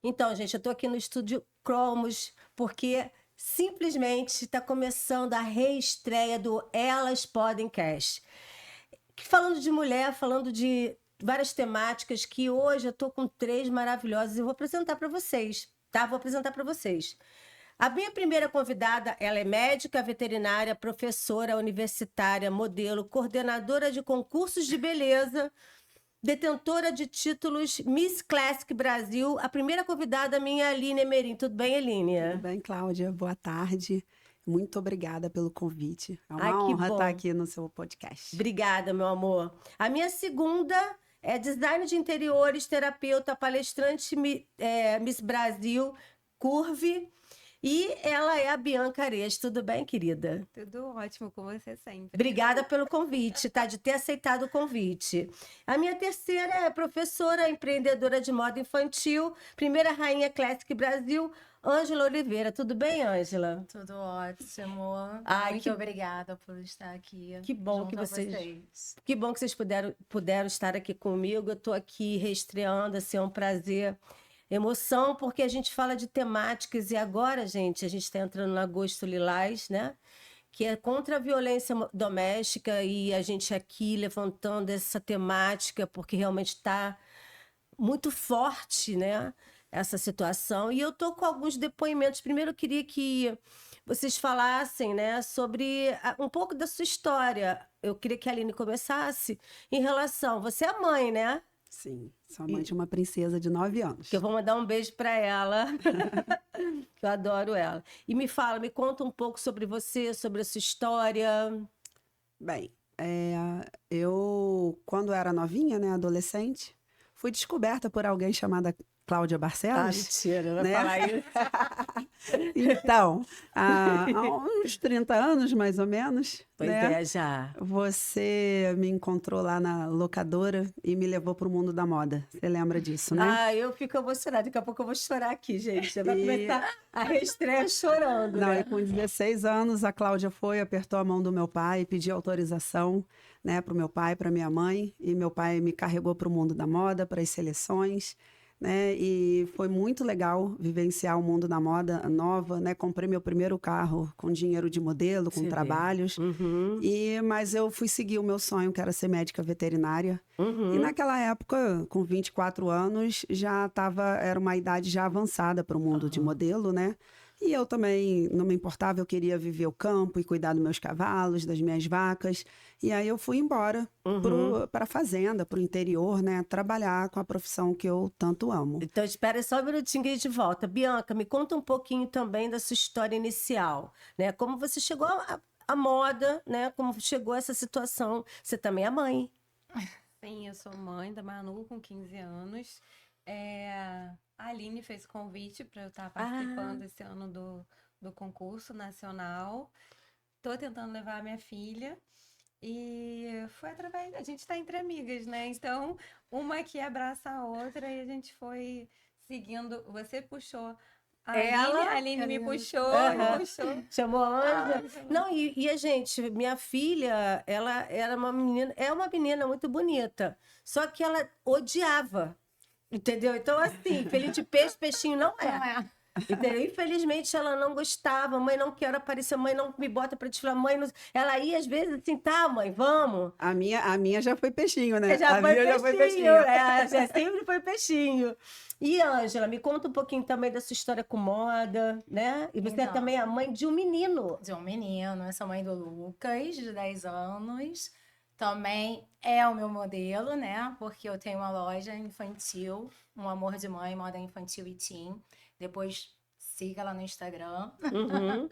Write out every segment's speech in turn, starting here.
Então, gente, eu tô aqui no estúdio Cromos porque simplesmente está começando a reestreia do Elas Podem Cast. Falando de mulher, falando de várias temáticas, que hoje eu tô com 3 maravilhosas e vou apresentar para vocês, tá? Vou apresentar para vocês. A minha primeira convidada, ela é médica veterinária, professora universitária, modelo, coordenadora de concursos de beleza, detentora de títulos Miss Classic Brasil. A primeira convidada minha é a Aline Emerim. Tudo bem, Aline? Tudo bem, Cláudia? Boa tarde. Muito obrigada pelo convite. É Ai, uma que honra estar bom. aqui no seu podcast. Obrigada, meu amor. A minha segunda é design de interiores, terapeuta, palestrante Miss Brasil, Curve. E ela é a Bianca Ares. Tudo bem, querida? Tudo ótimo com você sempre. Obrigada pelo convite, tá? De ter aceitado o convite. A minha terceira é professora, empreendedora de moda infantil, primeira rainha Classic Brasil, Ângela Oliveira. Tudo bem, Ângela? Tudo ótimo. Ai, Muito obrigada por estar aqui. Que bom junto que a vocês. Que bom que vocês puderam estar aqui comigo. Eu estou aqui reestreando, assim, é um prazer, emoção, porque a gente fala de temáticas e agora, gente, a gente está entrando no Agosto Lilás, né? Que é contra a violência doméstica e a gente aqui levantando essa temática porque realmente está muito forte, né? Essa situação. E eu estou com alguns depoimentos. Primeiro, eu queria que vocês falassem, né, sobre um pouco da sua história. Eu queria que a Aline começasse em relação. Você é mãe, né? Sim, sou mãe de uma princesa de 9 anos. Que eu vou mandar um beijo para ela. Eu adoro ela. E me fala, me conta um pouco sobre você, sobre a sua história. Bem, eu, quando era novinha, né, adolescente, fui descoberta por alguém chamada Cláudia Barcelos. Mentira, vai né? falar isso. Então, há uns 30 anos, mais ou menos, Pois né? é, já. Você me encontrou lá na locadora e me levou para o mundo da moda. Você lembra disso, né? Ah, eu fico emocionada. Daqui a pouco eu vou chorar aqui, gente. Já vai E- começar a reestreia chorando, Não, né? e com 16 anos, a Cláudia foi, apertou a mão do meu pai, pediu autorização, né, para o meu pai, para minha mãe, e meu pai me carregou para o mundo da moda, para as seleções, né, e foi muito legal vivenciar o mundo da moda nova, né, comprei meu primeiro carro com dinheiro de modelo, com Você vê. trabalhos, Uhum, mas eu fui seguir o meu sonho, que era ser médica veterinária, e uhum. naquela época, com 24 anos, era uma idade já avançada para o mundo de modelo, né? E eu também não me importava, eu queria viver o campo e cuidar dos meus cavalos, das minhas vacas. E aí eu fui embora para a fazenda, para o interior, né? Trabalhar com a profissão que eu tanto amo. Então, espera só um minutinho que a gente volta. Bianca, me conta um pouquinho também da sua história inicial, né? Como você chegou à moda, né? Como chegou a essa situação. Você também é mãe. Sim, eu sou mãe da Manu com 15 anos. A Aline fez convite para eu estar participando esse ano do concurso nacional. Estou tentando levar a minha filha. E foi através. A gente está entre amigas, né? Então, uma aqui abraça a outra e a gente foi seguindo. Você puxou a Aline me puxou, Aham. me puxou. Chamou a Ângela. chamou. Não, e a gente, minha filha, ela era uma menina, é uma menina muito bonita, só que ela odiava, entendeu? Então, assim, filho de peixe, peixinho não é. Não é. Entendeu? Infelizmente ela não gostava, mãe, não quero aparecer, mãe, não me bota pra desfilar, mãe, não... Ela ia às vezes assim, tá, mãe, vamos. A minha já foi peixinho, né? Já A foi minha peixinho, já foi peixinho. já sempre foi peixinho. E, Ângela, me conta um pouquinho também da sua história com moda, né? E você é Então. também a mãe de um menino. De um menino, eu sou mãe do Lucas, de 10 anos. Também é o meu modelo, né? Porque eu tenho uma loja infantil, um amor de mãe, moda infantil e teen. Depois siga lá no Instagram. Uhum.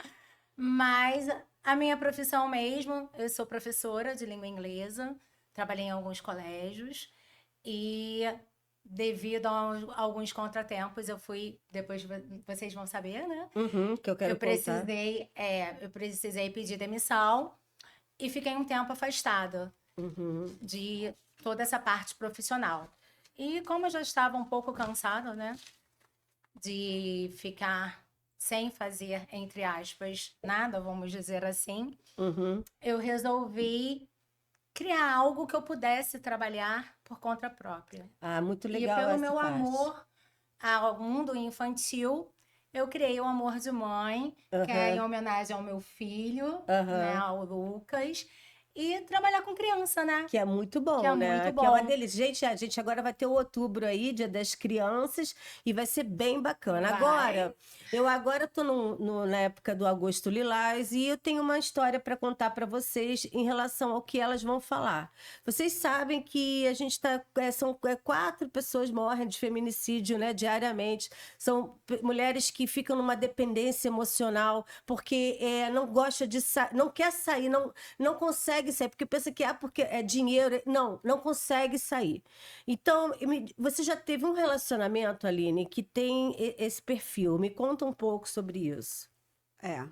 Mas a minha profissão mesmo, eu sou professora de língua inglesa, trabalhei em alguns colégios e devido a alguns contratempos eu fui, depois vocês vão saber, né? Uhum, que eu quero contar. Eu precisei pedir demissão e fiquei um tempo afastada Uhum. de toda essa parte profissional. E como eu já estava um pouco cansada, né, de ficar sem fazer, entre aspas, nada, vamos dizer assim, Uhum. eu resolvi criar algo que eu pudesse trabalhar por conta própria. Ah, muito E legal pelo essa meu parte. amor ao mundo infantil, eu criei o Amor de Mãe, que é em homenagem ao meu filho, né, ao Lucas, e trabalhar com criança, né? Que é muito bom, Que é né? muito Que é uma bom. delícia. Gente, a gente agora vai ter o outubro aí, Dia das Crianças, e vai ser bem bacana. Vai. Agora, eu agora tô na época do Agosto Lilás e eu tenho uma história para contar para vocês em relação ao que elas vão falar. Vocês sabem que a gente tá, são 4 pessoas morrem de feminicídio, né, diariamente. São mulheres que ficam numa dependência emocional porque não gosta de não quer sair, não consegue sair, porque pensa que porque é dinheiro. Não consegue sair. Então, você já teve um relacionamento, Aline, que tem esse perfil. Me conta um pouco sobre isso. É.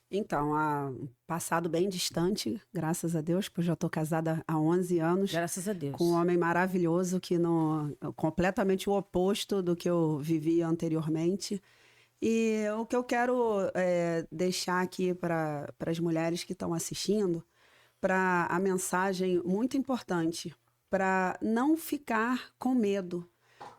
Então, há um passado bem distante, graças a Deus, porque eu já estou casada há 11 anos. Graças a Deus. Com um homem maravilhoso que completamente o oposto do que eu vivia anteriormente. E o que eu quero deixar aqui para as mulheres que estão assistindo, para a mensagem muito importante, para não ficar com medo,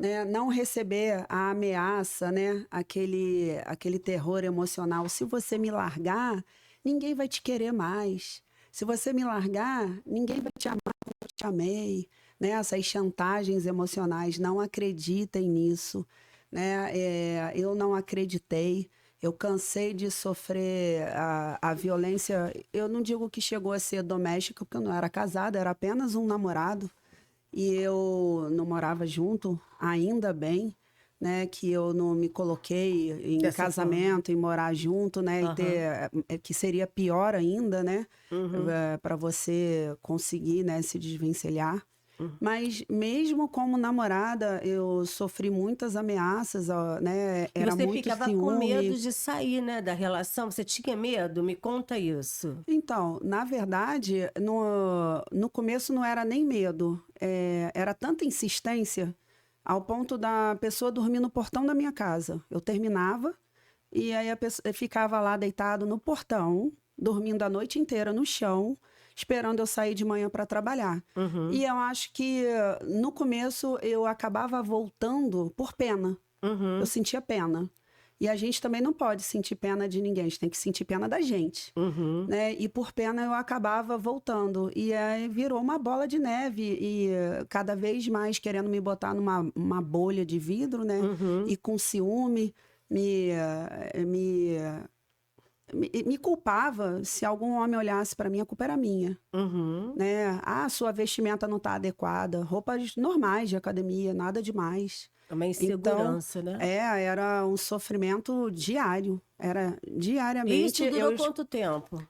né? Não receber a ameaça, né? Aquele terror emocional. Se você me largar, ninguém vai te querer mais. Se você me largar, ninguém vai te amar como eu te amei. Né? Essas chantagens emocionais, não acreditem nisso. Né? Eu não acreditei. Eu cansei de sofrer a violência. Eu não digo que chegou a ser doméstica, porque eu não era casada, era apenas um namorado. E eu não morava junto, ainda bem, né? Que eu não me coloquei em Dessa casamento, em morar junto, né? E ter, que seria pior ainda, né? Para você conseguir, né, se desvencilhar. Mas mesmo como namorada, eu sofri muitas ameaças, né? E Era você muito ficava com ciúme. medo de sair, né, da relação? Você tinha medo? Me conta isso. Então, na verdade, no começo não era nem medo, era tanta insistência ao ponto da pessoa dormir no portão da minha casa. Eu terminava e aí a pessoa ficava lá deitado no portão, dormindo a noite inteira no chão, esperando eu sair de manhã para trabalhar. E eu acho que no começo eu acabava voltando por pena. Eu sentia pena. E a gente também não pode sentir pena de ninguém, a gente tem que sentir pena da gente. Né? E por pena eu acabava voltando. E aí virou uma bola de neve. E cada vez mais querendo me botar numa bolha de vidro, né? E com ciúme, me culpava. Se algum homem olhasse para mim, a culpa era minha. Né? Ah, sua vestimenta não está adequada. Roupas normais de academia, nada demais. Uma insegurança, né? Era um sofrimento diário. Era E diariamente. isso durou quanto tempo?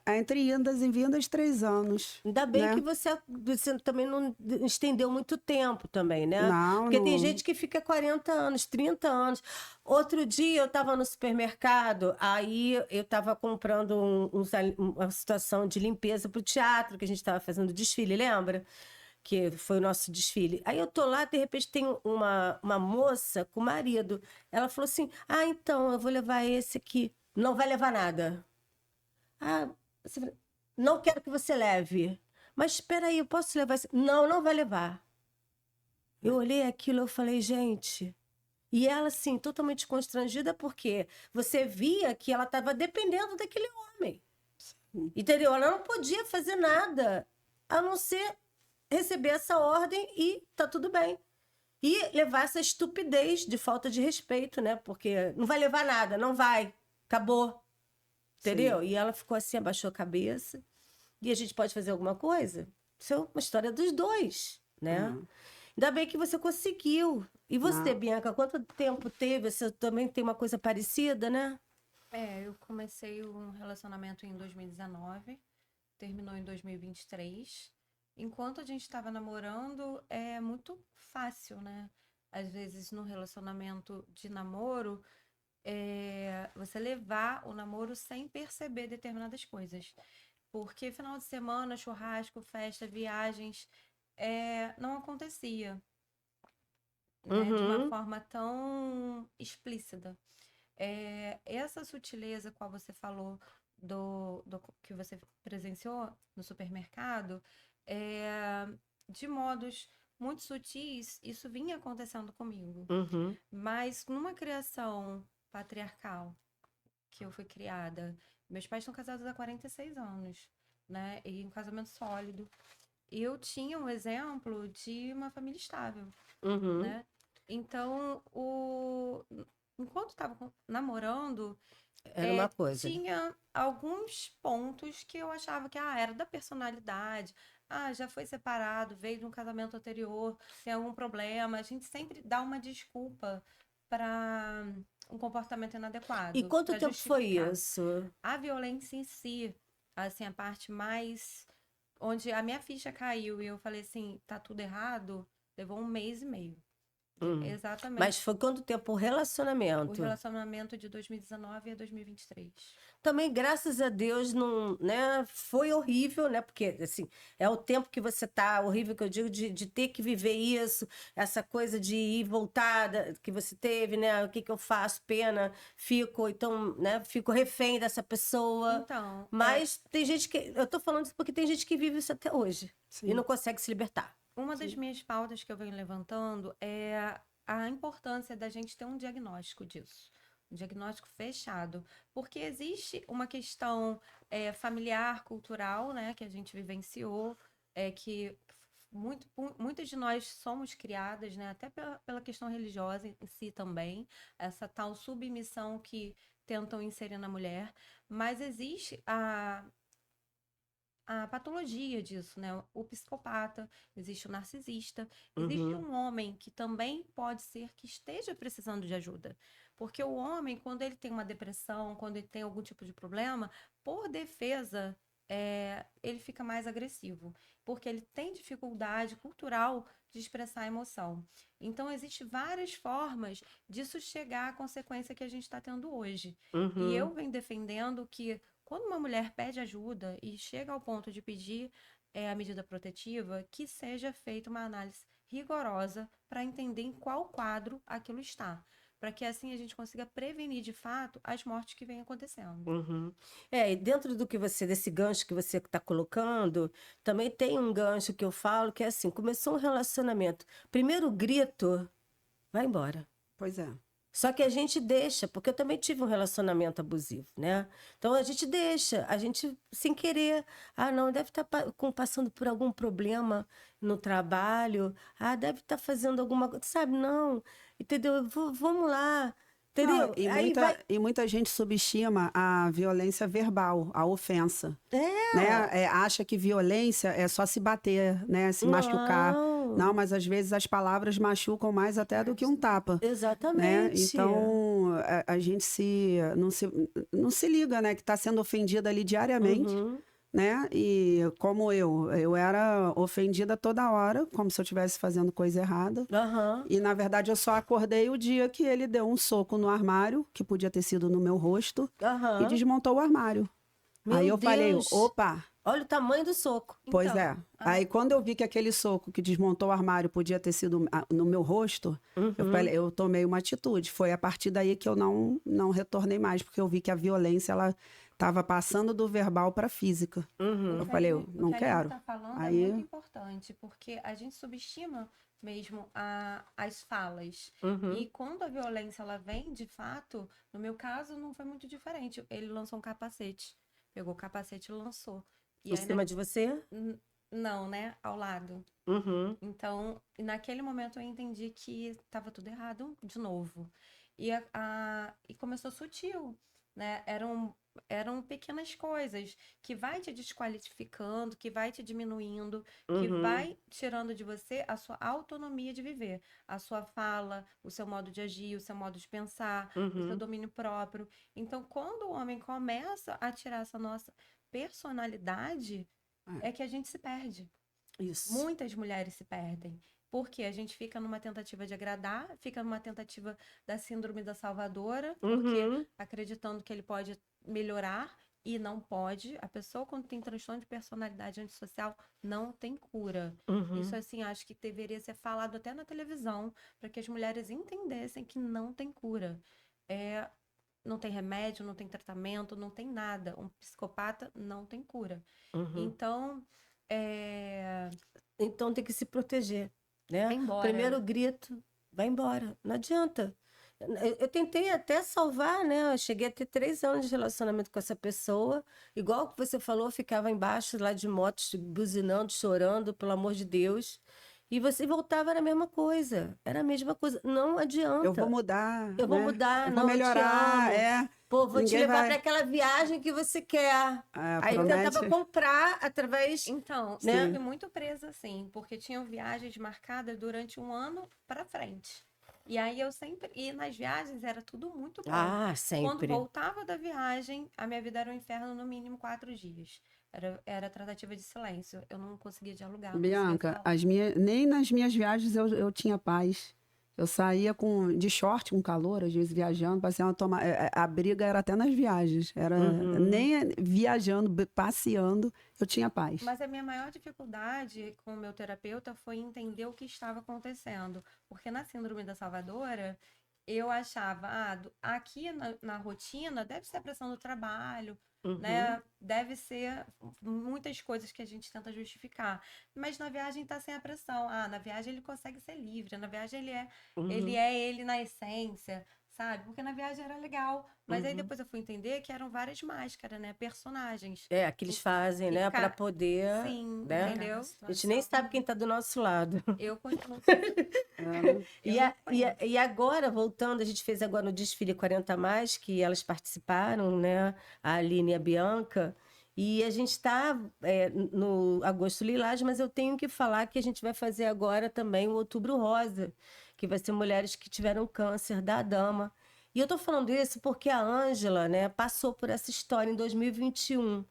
Entre indas e vindas, 3 anos. Ainda bem né? que você também não estendeu muito tempo também, né? Não, Porque tem não. gente que fica 40 anos, 30 anos. Outro dia eu estava no supermercado, aí eu estava comprando uma situação de limpeza para o teatro, que a gente estava fazendo desfile, lembra? Que foi o nosso desfile. Aí eu tô lá, de repente tem uma moça com o marido. Ela falou assim: ah, então, eu vou levar esse aqui. Não vai levar nada. Ah, não quero que você leve. Mas espera aí, eu posso levar esse? Não, não vai levar. Eu olhei aquilo, eu falei, gente. E ela, assim, totalmente constrangida, porque você via que ela estava dependendo daquele homem. Entendeu? Ela não podia fazer nada, a não ser receber essa ordem e tá tudo bem. E levar essa estupidez de falta de respeito, né? Porque não vai levar nada, não vai. Acabou. Entendeu? Sim. E ela ficou assim, abaixou a cabeça. E a gente pode fazer alguma coisa? Isso é uma história dos dois, né? Ainda bem que você conseguiu. E você, Não. Bianca, quanto tempo teve? Você também tem uma coisa parecida, né? Eu comecei um relacionamento em 2019, terminou em 2023. Enquanto a gente estava namorando, é muito fácil, né? Às vezes, no relacionamento de namoro, você levar o namoro sem perceber determinadas coisas. Porque final de semana, churrasco, festa, viagens, não acontecia, né? De uma forma tão explícita. Essa sutileza qual você falou do que você presenciou no supermercado, de modos muito sutis, isso vinha acontecendo comigo. Uhum. Mas numa criação patriarcal que eu fui criada, meus pais estão casados há 46 anos, né? E um casamento sólido. Eu tinha um exemplo de uma família estável, Uhum. né? Então, enquanto estava namorando, Era uma coisa. tinha alguns pontos que eu achava que era da personalidade. Já foi separado, veio de um casamento anterior, tem algum problema. A gente sempre dá uma desculpa para um comportamento inadequado, E quanto para tempo foi justificar. isso? A violência em si, assim, a parte mais onde a minha ficha caiu e eu falei assim, tá tudo errado, levou 1 mês e meio. Exatamente. Mas foi quanto tempo o O relacionamento? relacionamento de 2019 a 2023. Também, graças a Deus, não, né? Foi horrível, né? Porque, assim, é o tempo que você tá, horrível que eu digo, de ter que viver isso, essa coisa de ir voltada que você teve, né? O que que eu faço? Pena, fico, então, né? Fico refém dessa pessoa. Então, Mas tem gente que. Eu tô falando isso porque tem gente que vive isso até hoje Sim. e não consegue se libertar. uma das minhas pautas que eu venho levantando é a importância da gente ter um diagnóstico disso. Um diagnóstico fechado. Porque existe uma questão familiar, cultural, né, que a gente vivenciou, que muitas de nós somos criadas, né, até pela questão religiosa em si também, essa tal submissão que tentam inserir na mulher, mas existe a patologia disso, né? O psicopata, existe o narcisista, existe Uhum. um homem que também pode ser que esteja precisando de ajuda. Porque o homem, quando ele tem uma depressão, quando ele tem algum tipo de problema, por defesa, ele fica mais agressivo. Porque ele tem dificuldade cultural de expressar a emoção. Então, existem várias formas disso chegar à consequência que a gente está tendo hoje. E eu venho defendendo que quando uma mulher pede ajuda e chega ao ponto de pedir a medida protetiva, que seja feita uma análise rigorosa para entender em qual quadro aquilo está, para que assim a gente consiga prevenir de fato as mortes que vêm acontecendo. Uhum. E dentro do que desse gancho que você está colocando, também tem um gancho que eu falo que é assim, começou um relacionamento, primeiro grito, vai embora. Pois é. Só que a gente deixa, porque eu também tive um relacionamento abusivo, né? Então a gente deixa, a gente sem querer. Não, deve estar passando por algum problema no trabalho. Deve estar fazendo alguma coisa, sabe? Não, entendeu? Vamos lá, Não, entendeu? e Aí vai. muita gente subestima a violência verbal, a ofensa. Né? Acha que violência é só se bater, né? Se machucar. Não. Não, mas às vezes as palavras machucam mais até do que um tapa. Né? Exatamente. Então, a gente não se liga, né? Que está sendo ofendida ali diariamente. Uhum. Né? E como eu era ofendida toda hora, como se eu estivesse fazendo coisa errada. Uhum. E, na verdade, eu só acordei o dia que ele deu um soco no armário, que podia ter sido no meu rosto, Uhum. e desmontou o armário. Meu Aí eu falei, Deus. opa! Olha o tamanho do soco. Pois Então, é. Aí quando eu vi que aquele soco que desmontou o armário podia ter sido no meu rosto, eu tomei uma atitude. Foi a partir daí que eu não retornei mais, porque eu vi que a violência ela estava passando do verbal para a física. Eu falei, eu não quero. O que a gente está falando Aí- é muito importante, porque a gente subestima mesmo as falas. E quando a violência ela vem, de fato, no meu caso não foi muito diferente. Ele lançou um capacete. Pegou o capacete e lançou. E Em cima de você? Não, né? Ao lado. Uhum. Então, naquele momento eu entendi que estava tudo errado de novo. E começou sutil, né? Eram pequenas coisas que vai te desqualificando, que vai te diminuindo, que vai tirando de você a sua autonomia de viver, a sua fala, o seu modo de agir, o seu modo de pensar, o seu domínio próprio. Então, quando o homem começa a tirar essa nossa personalidade, é que a gente se perde. Isso. Muitas mulheres se perdem. Porque a gente fica numa tentativa de agradar, fica numa tentativa da síndrome da salvadora, porque acreditando que ele pode melhorar e não pode. A pessoa, quando tem transtorno de personalidade antissocial, não tem cura. Isso, assim, acho que deveria ser falado até na televisão, para que as mulheres entendessem que não tem cura. Não tem remédio, não tem tratamento, não tem nada. Um psicopata não tem cura. Então, Então tem que se proteger. né? Vai embora. Primeiro grito, vai embora. Não adianta. Eu tentei até salvar, né? Eu cheguei a ter 3 anos de relacionamento com essa pessoa. Igual que você falou, ficava embaixo lá de moto, buzinando, chorando, pelo amor de Deus. E você voltava, era a mesma coisa. Era a mesma coisa. Não adianta. Eu vou mudar, Eu vou né? mudar, Eu não, vou eu te melhorar, amo. Pô, vou te Ninguém levar vai... para aquela viagem que você quer. Aí promete. tentava comprar através. Então, né? eu fui muito presa assim, porque tinham viagens marcadas durante um ano para frente. E aí eu sempre. E nas viagens era tudo muito bom. Ah, Quando sempre. voltava da viagem, a minha vida era um inferno no mínimo 4 dias. Era tratativa de silêncio. Eu não conseguia dialogar. Não conseguia Bianca, falar. nem nas minhas viagens eu tinha paz. Eu saía de short, com calor, às vezes viajando, passeando, a briga era até nas viagens. Era nem viajando, passeando, eu tinha paz. Mas a minha maior dificuldade com o meu terapeuta foi entender o que estava acontecendo. Porque na Síndrome da Salvadora, eu achava, aqui na rotina deve ser a pressão do trabalho, né? Deve ser muitas coisas que a gente tenta justificar. Mas na viagem tá sem a pressão. Na viagem ele consegue ser livre, na viagem ele é ele na essência, sabe? Porque na viagem era legal. Mas aí depois eu fui entender que eram várias máscaras, né? Personagens. É, que eles fazem, né? Para poder. Sim, né? entendeu? A gente nem sabe quem tá do nosso lado. Eu continuo. E agora, voltando, a gente fez agora no desfile 40 mais, que elas participaram, né? A Aline e a Bianca. E a gente está no Agosto Lilás, mas eu tenho que falar que a gente vai fazer agora também o Outubro Rosa, que vai ser mulheres que tiveram câncer da dama. E eu estou falando isso porque a Ângela, né, passou por essa história em 2021.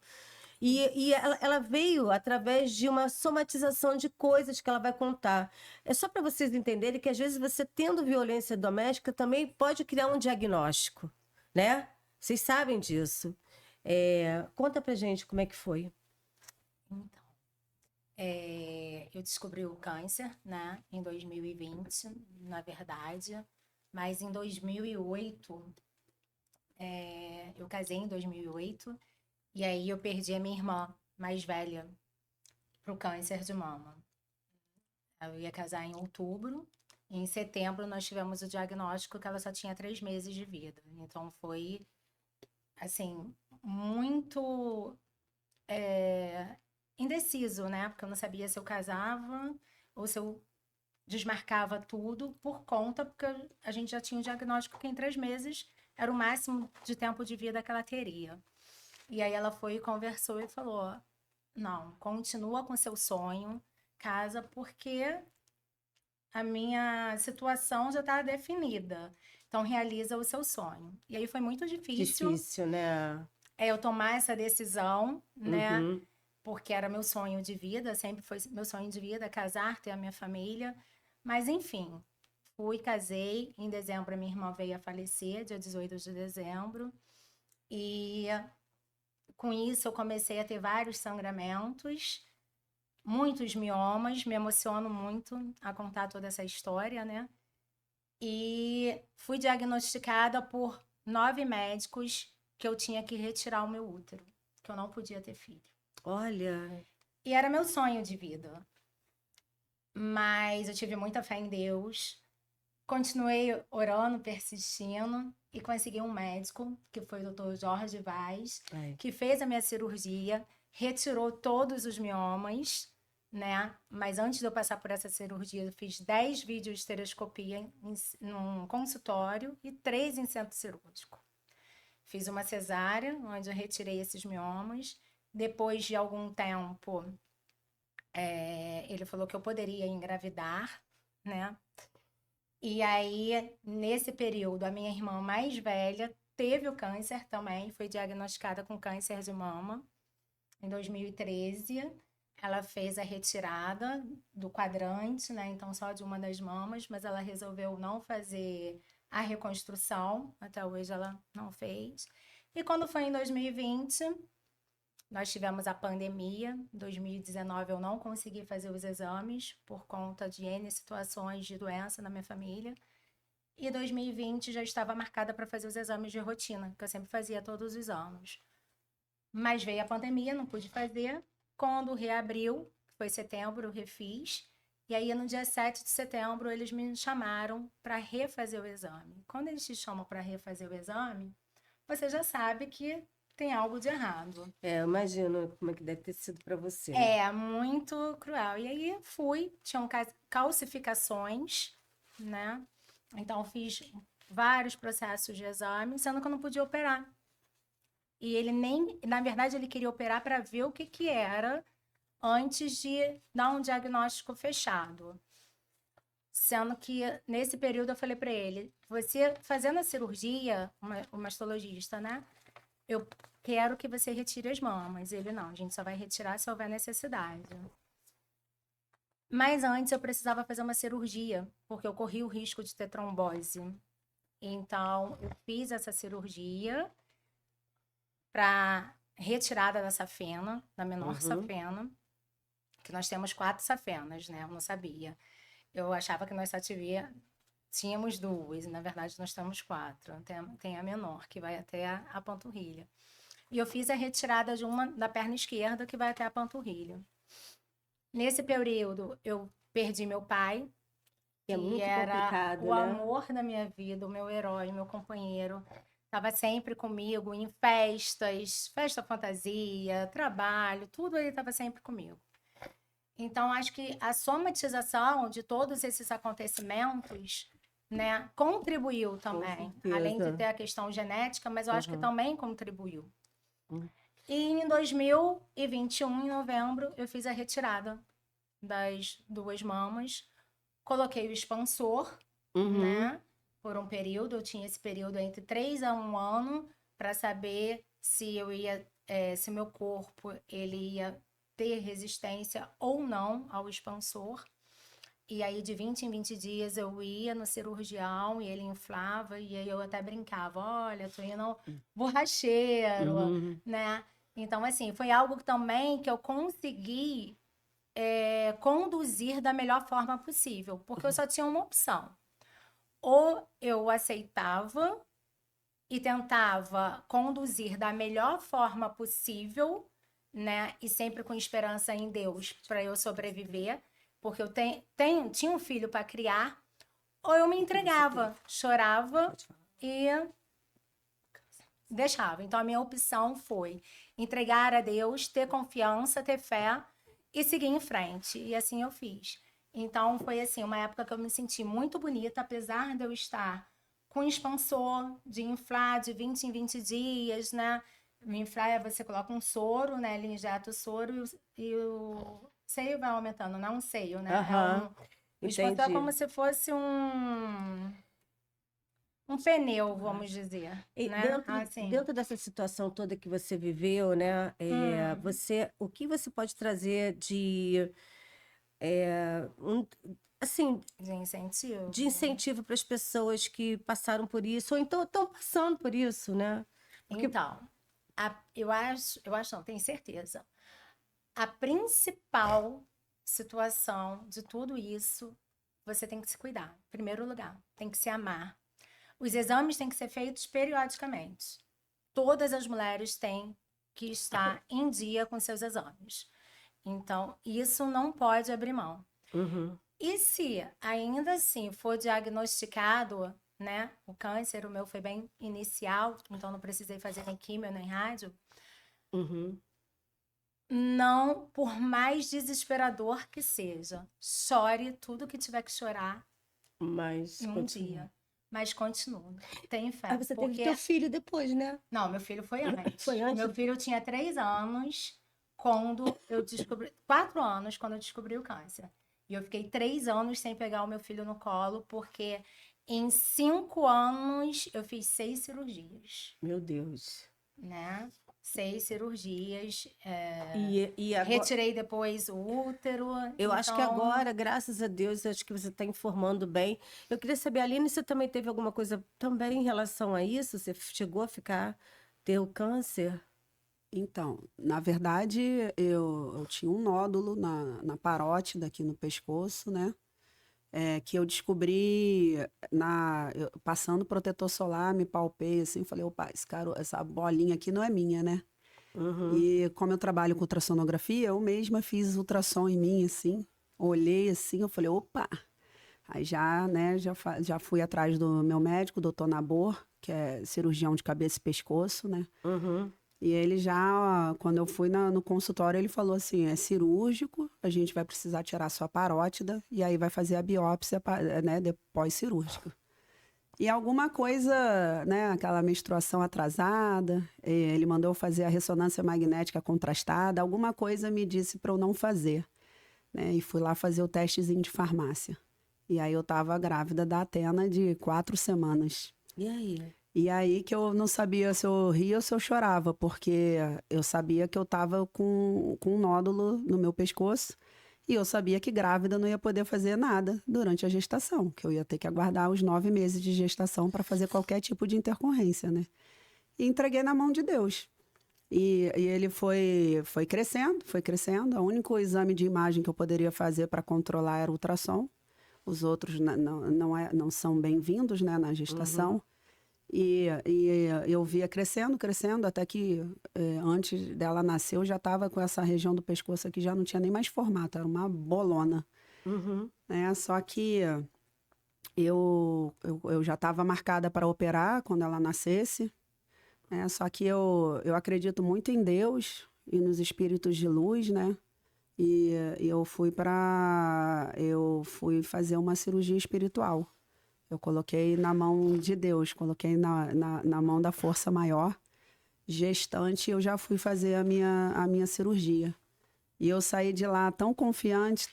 E ela veio através de uma somatização de coisas que ela vai contar. É só para vocês entenderem que, às vezes, você tendo violência doméstica também pode criar um diagnóstico, né? Vocês sabem disso. Conta pra gente como é que foi. Então, eu descobri o câncer, né, em 2020, na verdade. Mas em 2008, eu casei em 2008, e aí eu perdi a minha irmã mais velha pro câncer de mama. Eu ia casar em outubro, e em setembro nós tivemos o diagnóstico que ela só tinha 3 meses de vida. Então foi, assim, muito indeciso, né? Porque eu não sabia se eu casava ou se eu desmarcava tudo porque a gente já tinha um diagnóstico que em 3 meses era o máximo de tempo de vida que ela teria. E aí ela foi e conversou e falou: não, continua com seu sonho, casa, porque a minha situação já está definida. Então realiza o seu sonho. E aí foi muito difícil. Difícil, né? Eu tomar essa decisão, né? Porque era meu sonho de vida, sempre foi meu sonho de vida, casar, ter a minha família. Mas, enfim, casei. Em dezembro, a minha irmã veio a falecer, dia 18 de dezembro. E com isso, eu comecei a ter vários sangramentos, muitos miomas. Me emociono muito a contar toda essa história, né? E fui diagnosticada por 9 médicos que eu tinha que retirar o meu útero, que eu não podia ter filho. Olha. E era meu sonho de vida. Mas eu tive muita fé em Deus, continuei orando, persistindo, e consegui um médico, que foi o Dr. Jorge Vaz, que fez a minha cirurgia, retirou todos os miomas, né? Mas antes de eu passar por essa cirurgia, eu fiz 10 vídeos de estereoscopia num consultório e 3 em centro cirúrgico. Fiz uma cesárea, onde eu retirei esses miomas. Depois de algum tempo, ele falou que eu poderia engravidar, né? E aí, nesse período, a minha irmã mais velha teve o câncer também, foi diagnosticada com câncer de mama. Em 2013, ela fez a retirada do quadrante, né? Então, só de uma das mamas, mas ela resolveu não fazer a reconstrução. Até hoje ela não fez. E quando foi em 2020... nós tivemos a pandemia. Em 2019 eu não consegui fazer os exames por conta de N situações de doença na minha família. E 2020 já estava marcada para fazer os exames de rotina, que eu sempre fazia todos os anos. Mas veio a pandemia, não pude fazer. Quando reabriu, foi setembro, eu refiz. E aí, no dia 7 de setembro, eles me chamaram para refazer o exame. Quando eles te chamam para refazer o exame, você já sabe que tem algo de errado. Eu imagino como é que deve ter sido para você. É, muito cruel. E aí fui, tinham calcificações, né? Então fiz vários processos de exame, sendo que eu não podia operar. E ele nem, na verdade, ele queria operar para ver o que que era antes de dar um diagnóstico fechado. Sendo que nesse período eu falei para ele, você fazendo a cirurgia, o mastologista, né? Eu quero que você retire as mamas. Ele, não, a gente só vai retirar se houver necessidade. Mas antes eu precisava fazer uma cirurgia, porque eu corri o risco de ter trombose. Então, eu fiz essa cirurgia para retirada da safena, da menor safena, que nós temos 4 safenas, né? Eu não sabia. Eu achava que nós só tínhamos 2, e na verdade nós temos 4. Tem a menor, que vai até a panturrilha. E eu fiz a retirada de uma da perna esquerda, que vai até a panturrilha. Nesse período, eu perdi meu pai, Que é muito era complicado, o né? amor da minha vida, o meu herói, meu companheiro. Estava sempre comigo em festas, festa fantasia, trabalho, tudo ele estava sempre comigo. Então, acho que a somatização de todos esses acontecimentos, né, contribuiu também. Além de ter a questão genética, mas eu acho que também contribuiu. E em 2021, em novembro, eu fiz a retirada das 2 mamas. Coloquei o expansor, né? Por um período, eu tinha esse período entre 3 a 1 ano para saber se eu ia, se meu corpo ele ia ter resistência ou não ao expansor. E aí, de 20 em 20 dias, eu ia no cirurgião e ele inflava, e aí eu até brincava, olha, tô indo ao borracheiro, né? Então, assim, foi algo também que eu consegui conduzir da melhor forma possível, porque eu só tinha uma opção. Ou eu aceitava e tentava conduzir da melhor forma possível, né? E sempre com esperança em Deus para eu sobreviver, porque eu tinha um filho para criar, ou eu me entregava, chorava e deixava. Então, a minha opção foi entregar a Deus, ter confiança, ter fé e seguir em frente. E assim eu fiz. Então, foi assim, uma época que eu me senti muito bonita, apesar de eu estar com expansor, de inflar de 20 em 20 dias, né? O inflar você coloca um soro, né? Ele injeta o soro e o seio vai aumentando, não é um seio, né? O expansor é como se fosse um pneu, vamos dizer. E né? Assim. dentro dessa situação toda que você viveu, né? O que você pode trazer de assim, De incentivo para as pessoas que passaram por isso, ou então estão passando por isso, né? Porque... Então, eu acho, não, tenho certeza. A principal situação de tudo isso, você tem que se cuidar. Em primeiro lugar, tem que se amar. Os exames têm que ser feitos periodicamente. Todas as mulheres têm que estar em dia com seus exames. Então, isso não pode abrir mão. E se ainda assim for diagnosticado, né, o câncer, o meu foi bem inicial, então não precisei fazer nem químio, nem rádio, não, por mais desesperador que seja, chore tudo que tiver que chorar em um dia. Mas continua. Tem fé. Aí você teve teu filho depois, né? Não, meu filho foi antes. Foi antes? Meu filho tinha 3 anos quando eu descobri... 4 anos quando eu descobri o câncer. E eu fiquei 3 anos sem pegar o meu filho no colo, porque em 5 anos eu fiz 6 cirurgias. Meu Deus. Né? 6 cirurgias. E agora... Retirei depois o útero. Eu acho que agora, graças a Deus, acho que você está informando bem. Eu queria saber, Aline, você também teve alguma coisa também em relação a isso? Você chegou a ter o câncer? Então, na verdade, eu tinha um nódulo na parótida aqui no pescoço, né? Que eu descobri passando protetor solar, me palpei assim, falei, opa, essa bolinha aqui não é minha, né? E como eu trabalho com ultrassonografia, eu mesma fiz ultrassom em mim, assim, Olhei assim, eu falei, opa! Aí já, né, já fui atrás do meu médico, doutor Nabor, que é cirurgião de cabeça e pescoço, né? Uhum. E ele já, ó, quando eu fui no consultório, ele falou assim, é cirúrgico, a gente vai precisar tirar sua parótida e aí vai fazer a biópsia, né, depois cirúrgica. E alguma coisa, né, aquela menstruação atrasada, ele mandou fazer a ressonância magnética contrastada, alguma coisa me disse para eu não fazer, né? E fui lá fazer o testezinho de farmácia. E aí eu estava grávida da Atena de 4 semanas. E aí? E aí que eu não sabia se eu ria ou se eu chorava, porque eu sabia que eu estava com um nódulo no meu pescoço e eu sabia que grávida não ia poder fazer nada durante a gestação, que eu ia ter que aguardar os 9 meses de gestação para fazer qualquer tipo de intercorrência, né? E entreguei na mão de Deus. E ele foi crescendo. O único exame de imagem que eu poderia fazer para controlar era o ultrassom. Os outros não são bem-vindos, né, na gestação. E eu via crescendo, até que antes dela nascer, eu já estava com essa região do pescoço aqui, já não tinha nem mais formato, era uma bolona. Né? Só que eu já estava marcada para operar quando ela nascesse. Né? Só que eu acredito muito em Deus e nos espíritos de luz, né? E eu fui fazer uma cirurgia espiritual. Eu coloquei na mão de Deus, coloquei na mão da força maior. Gestante, eu já fui fazer a minha cirurgia. E eu saí de lá tão confiante,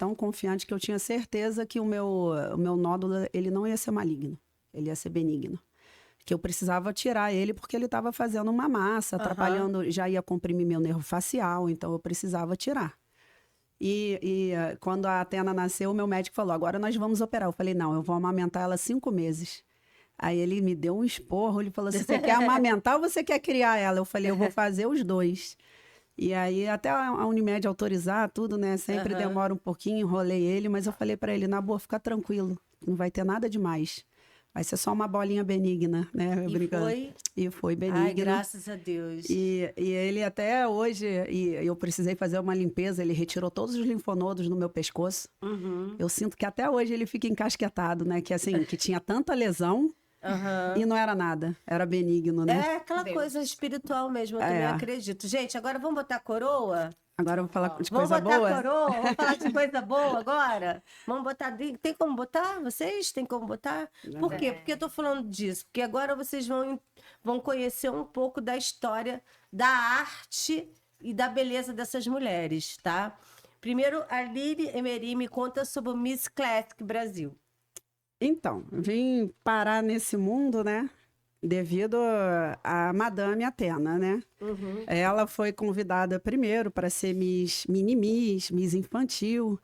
que eu tinha certeza que o meu nódulo ele não ia ser maligno, ele ia ser benigno. Que eu precisava tirar ele porque ele estava fazendo uma massa, atrapalhando, já ia comprimir meu nervo facial, então eu precisava tirar. E quando a Atena nasceu, o meu médico falou, agora nós vamos operar. Eu falei, não, eu vou amamentar ela 5 meses. Aí ele me deu um esporro, ele falou assim, você quer amamentar ou você quer criar ela? Eu falei, eu vou fazer os dois. E aí até a Unimed autorizar tudo, né? Sempre demora um pouquinho, enrolei ele, mas eu falei para ele, na boa, fica tranquilo, não vai ter nada demais. Vai ser só uma bolinha benigna, né? E foi benigno. Ai, graças a Deus. E ele até hoje, eu precisei fazer uma limpeza, ele retirou todos os linfonodos no meu pescoço. Eu sinto que até hoje ele fica encasquetado, né? Que assim, que tinha tanta lesão e não era nada, era benigno, né? É aquela coisa espiritual mesmo, eu também acredito. Gente, agora vamos botar coroa? Agora eu vou falar de coisa boa. Vamos botar coroa? Vamos falar de coisa boa agora? Vamos botar... Tem como botar? Vocês têm como botar? Por quê? Porque eu tô falando disso. Porque agora vocês vão conhecer um pouco da história, da arte e da beleza dessas mulheres, tá? Primeiro, a Aline Emery me conta sobre o Miss Classic Brasil. Então, vim parar nesse mundo, né? Devido a Madame Atena, né? Ela foi convidada primeiro para ser Miss Infantil,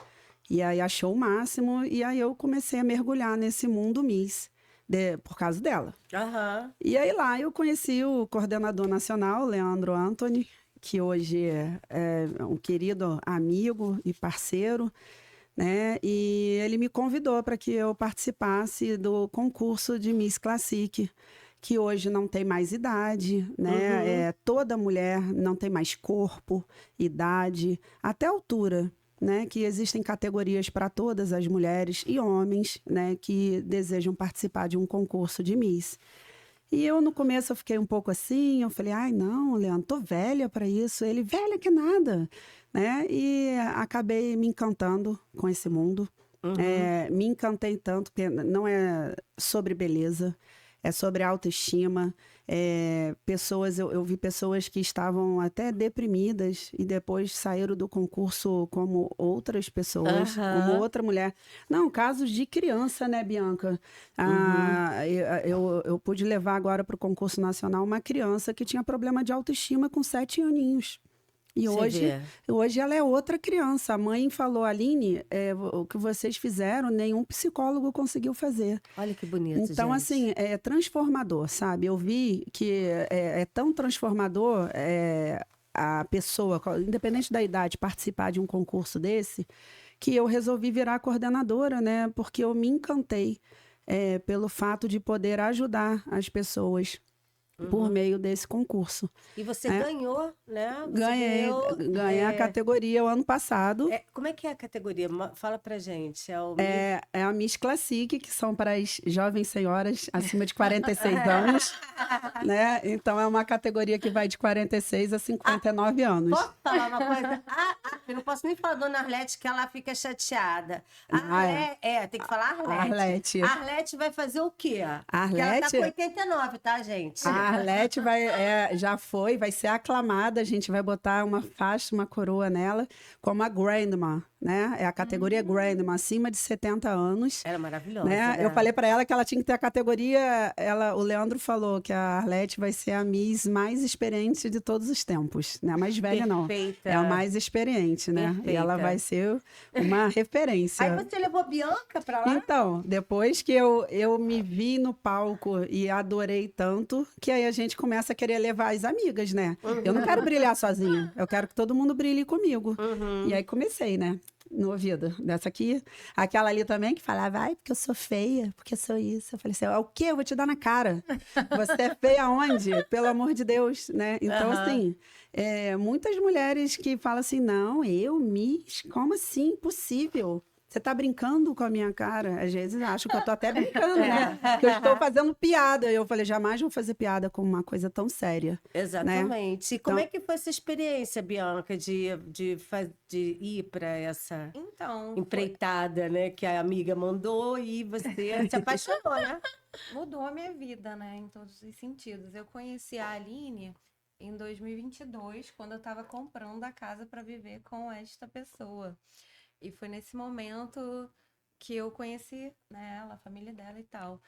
e aí achou o máximo, e aí eu comecei a mergulhar nesse mundo Miss, por causa dela. E aí lá eu conheci o coordenador nacional, Leandro Antony, que hoje é um querido amigo e parceiro, né? E ele me convidou para que eu participasse do concurso de Miss Classic, que hoje não tem mais idade, né? Toda mulher não tem mais corpo, idade, até altura, né? Que existem categorias para todas as mulheres e homens, né? Que desejam participar de um concurso de Miss. E eu, no começo, eu fiquei um pouco assim, eu falei, ai, não, Leandro, tô velha para isso. Ele, velha que nada, né? E acabei me encantando com esse mundo. Me encantei tanto, porque não é sobre beleza, é sobre autoestima. Eu vi pessoas que estavam até deprimidas e depois saíram do concurso como outras pessoas, como outra mulher. Não, casos de criança, né, Bianca? Eu pude levar agora para o concurso nacional uma criança que tinha problema de autoestima com 7 aninhos. E hoje ela é outra criança. A mãe falou, Aline, o que vocês fizeram, nenhum psicólogo conseguiu fazer. Olha que bonito, então, gente. assim, é transformador, sabe? Eu vi que é tão transformador a pessoa, independente da idade, participar de um concurso desse, que eu resolvi virar coordenadora, né? Porque eu me encantei pelo fato de poder ajudar as pessoas por meio desse concurso. E você É. ganhou, né? Você Ganhei a categoria o ano passado. Como é que é a categoria? Fala pra gente. É a Miss Classic, que são para as jovens senhoras acima de 46 anos, né? Então é uma categoria que vai de 46 a 59 anos. Posso falar uma coisa? Eu não posso nem falar da Dona Arlete, que ela fica chateada. Tem que falar Arlete. Arlete. A Arlete vai fazer o quê? Porque ela tá com 89, tá, gente? A Arlete vai ser aclamada, a gente vai botar uma faixa, uma coroa nela, como a Grandma, né? É a categoria Grandma, acima de 70 anos. Era maravilhosa, né? né? Eu falei para ela que ela tinha que ter a categoria, o Leandro falou que a Arlete vai ser a Miss mais experiente de todos os tempos, né? A mais velha Perfeita. não, é a mais experiente, né? Perfeita. E ela vai ser uma referência. Aí você levou a Bianca pra lá? Então, depois que eu me vi no palco e adorei tanto, que aí a gente começa a querer levar as amigas, né? Eu não quero brilhar sozinha, eu quero que todo mundo brilhe comigo. E aí comecei, né? No ouvido dessa aqui. Aquela ali também que falava, ai, porque eu sou feia, porque eu sou isso. Eu falei assim, o quê? Eu vou te dar na cara. Você é feia aonde? Pelo amor de Deus, né? Então, assim, muitas mulheres que falam assim, não, Miss, como assim? Impossível. Você tá brincando com a minha cara? Às vezes acho que eu tô até brincando, né? Que eu estou fazendo piada. Eu falei, jamais vou fazer piada com uma coisa tão séria. Exatamente. Né? E como é que foi essa experiência, Bianca, de ir para essa empreitada, né? Que a amiga mandou e você se apaixonou, né? Mudou a minha vida, né? Em todos os sentidos. Eu conheci a Aline em 2022, quando eu estava comprando a casa para viver com esta pessoa. E foi nesse momento que eu conheci, né, ela, a família dela e tal.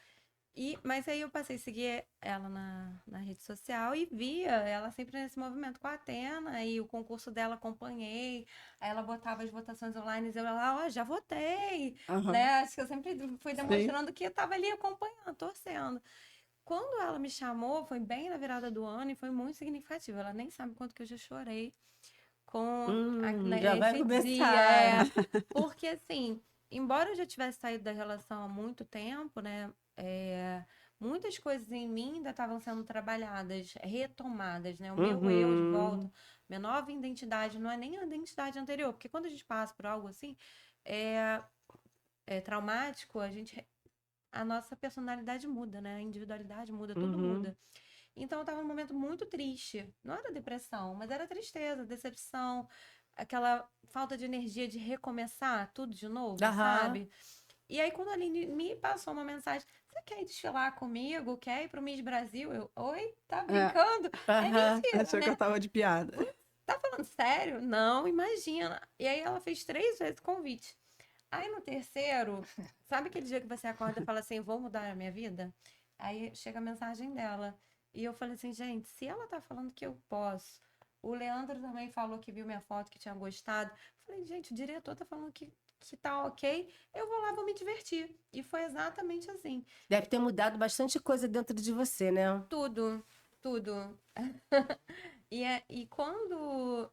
Mas aí eu passei a seguir ela na rede social e via ela sempre nesse movimento com a Atena, e o concurso dela acompanhei. Aí ela botava as votações online e eu lá, já votei, né? Acho que eu sempre fui demonstrando que eu estava ali acompanhando, torcendo. Quando ela me chamou, foi bem na virada do ano e foi muito significativo. Ela nem sabe quanto que eu já chorei já vai começar. Dia, porque assim, embora eu já tivesse saído da relação há muito tempo, né, muitas coisas em mim ainda estavam sendo trabalhadas, retomadas, né, o meu eu de volta, minha nova identidade, não é nem a identidade anterior, porque quando a gente passa por algo assim, traumático, a nossa personalidade muda, né, a individualidade muda, tudo muda. Então, eu estava num momento muito triste. Não era depressão, mas era tristeza, decepção, aquela falta de energia de recomeçar tudo de novo, sabe? E aí, quando a Aline me passou uma mensagem, você quer ir desfilar comigo? Quer ir pro Miss Brasil? Eu, oi? Tá brincando? Mentira, achou né? que eu tava de piada. Tá falando sério? Não, imagina. E aí, ela fez 3 vezes convite. Aí, no terceiro, sabe aquele dia que você acorda e fala assim, vou mudar a minha vida? Aí, chega a mensagem dela. E eu falei assim, gente, se ela tá falando que eu posso, o Leandro também falou que viu minha foto, que tinha gostado. Falei, gente, o diretor tá falando que tá ok, eu vou lá, vou me divertir. E foi exatamente assim. Deve ter mudado bastante coisa dentro de você, né? Tudo. E quando...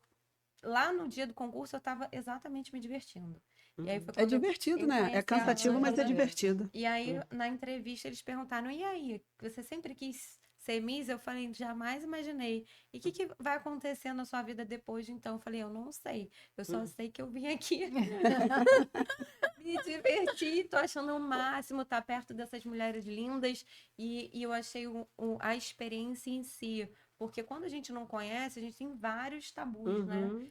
Lá no dia do concurso, eu tava exatamente me divertindo. E aí foi divertido, né? É cansativo, mas é divertido. E aí, na entrevista, eles perguntaram, e aí, você sempre quis ser Miss? Eu falei, jamais imaginei. E o que vai acontecer na sua vida depois? Então, eu falei, eu não sei. Eu só sei que eu vim aqui me divertir, tô achando o máximo estar perto dessas mulheres lindas. E eu achei a experiência em si. Porque quando a gente não conhece, a gente tem vários tabus, né?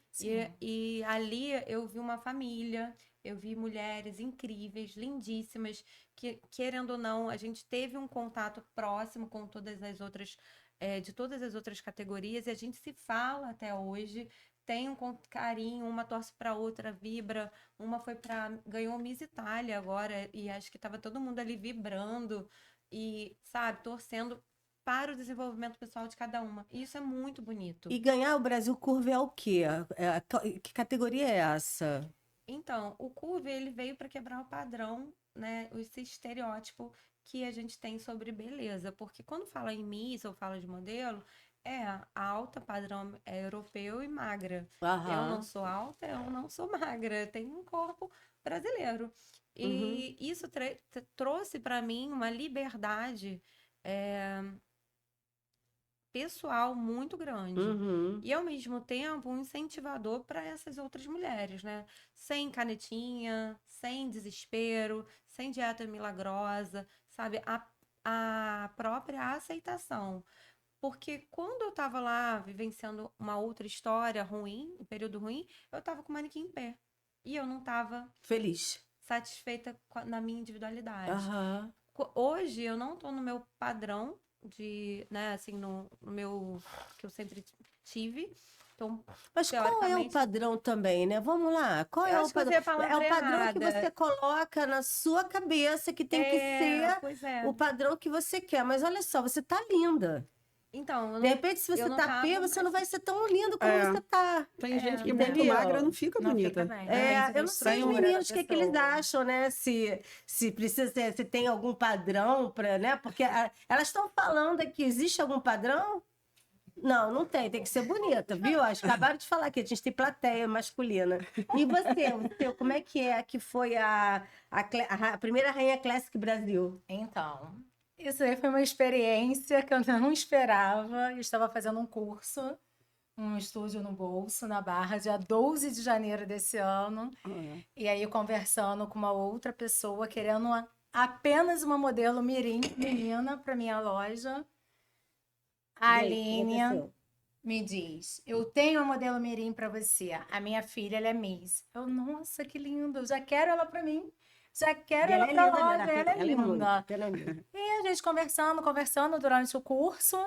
E ali eu vi uma família, eu vi mulheres incríveis, lindíssimas, que, querendo ou não, a gente teve um contato próximo com todas as outras, de todas as outras categorias, e a gente se fala até hoje, tem um carinho, uma torce para outra, vibra, uma ganhou Miss Itália agora, e acho que estava todo mundo ali vibrando, e, sabe, torcendo para o desenvolvimento pessoal de cada uma. E isso é muito bonito. E ganhar o Brasil Curve é o quê? Que categoria é essa? Então, o Curve, ele veio para quebrar o padrão, né, esse estereótipo que a gente tem sobre beleza. Porque quando fala em Miss ou fala de modelo, alta, padrão europeu e magra. Eu não sou alta, eu não sou magra. Eu tenho um corpo brasileiro. E isso trouxe para mim uma liberdade pessoal muito grande. Uhum. E, ao mesmo tempo, um incentivador para essas outras mulheres, né? Sem canetinha, sem desespero, sem dieta milagrosa, sabe? A própria aceitação. Porque quando eu tava lá vivenciando uma outra história ruim, um período ruim, eu tava com o manequim em pé. E eu não tava Feliz. satisfeita na minha individualidade. Aham. Hoje eu não tô no meu padrão de, né, assim, no meu que eu sempre tive. Então, Mas qual é o teoricamente, padrão também, né? Vamos lá. Qual eu é o acho que eu padrão? usei a palavra É o padrão que errada. você coloca na sua cabeça que tem que ser Pois é. o padrão que você quer. Mas olha só, você tá linda. Então, De repente, se você não tá feia, tava você não vai ser tão linda como É. você tá. Tem gente que entendeu? muito magra não fica Não bonita. fica bem. É, Depende eu do não sei os estrutura da meninos o que, que eles pessoa. acham, né? Se precisa, se tem algum padrão para, né? Porque elas estão falando aqui, existe algum padrão? Não, não tem, tem que ser bonita, viu? Acabaram de falar que a gente tem plateia masculina. E você, como é que foi a primeira Rainha Classic Brasil? Então, isso aí foi uma experiência que eu não esperava. Eu estava fazendo um curso, um estúdio no Bolso, na Barra, dia 12 de janeiro desse ano. E aí, conversando com uma outra pessoa, querendo apenas uma modelo mirim, menina, para minha loja. A E aí, o que Aline aconteceu? me diz: eu tenho uma modelo mirim para você. A minha filha, ela é Miss. Eu, nossa, que lindo, eu já quero ela para mim. Já quero E ela ela é para linda, loja, né? ela é Ela é muito, linda. ela é linda. E a gente conversando durante o curso,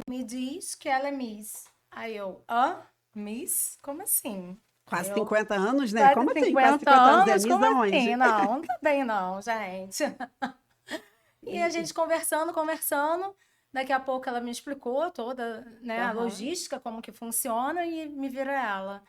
me diz que ela é Miss. Aí eu, Miss? Como assim? Quase Eu, 50 anos, né? quase Como assim? 50 Quase 50 anos é anos? Miss Como aonde? assim? Não, não tá bem não, gente. E a gente conversando. Daqui a pouco ela me explicou toda, né, a Aham. logística, como que funciona, e me vira ela.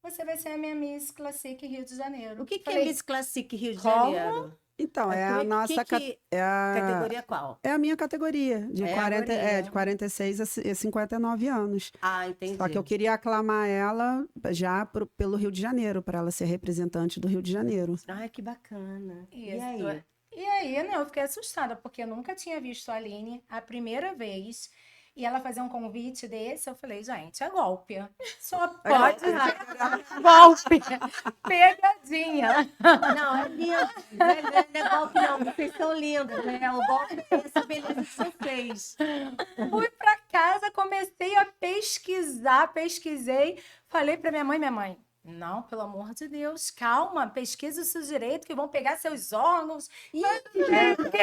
Você vai ser a minha Miss Classic Rio de Janeiro. O que é Falei, Miss Classic Rio de como? Janeiro? Então, é a nossa Categoria qual? é a minha categoria, de É a 40, categoria. de 46 a 59 anos. Ah, entendi. Só que eu queria aclamar ela já pelo Rio de Janeiro, para ela ser representante do Rio de Janeiro. Ai, que bacana. E Isso. aí? E aí, né, eu fiquei assustada, porque eu nunca tinha visto a Aline a primeira vez. E ela fazer um convite desse, eu falei, gente, é golpe. Só pode ser golpe. Pegadinha. Não, é lindo. Não é golpe, não. Vocês são lindos, né? O golpe é essa beleza que você fez. Fui pra casa, comecei a pesquisar, pesquisei. Falei pra minha mãe, não, pelo amor de Deus, calma, pesquise o seu direito, que vão pegar seus órgãos. E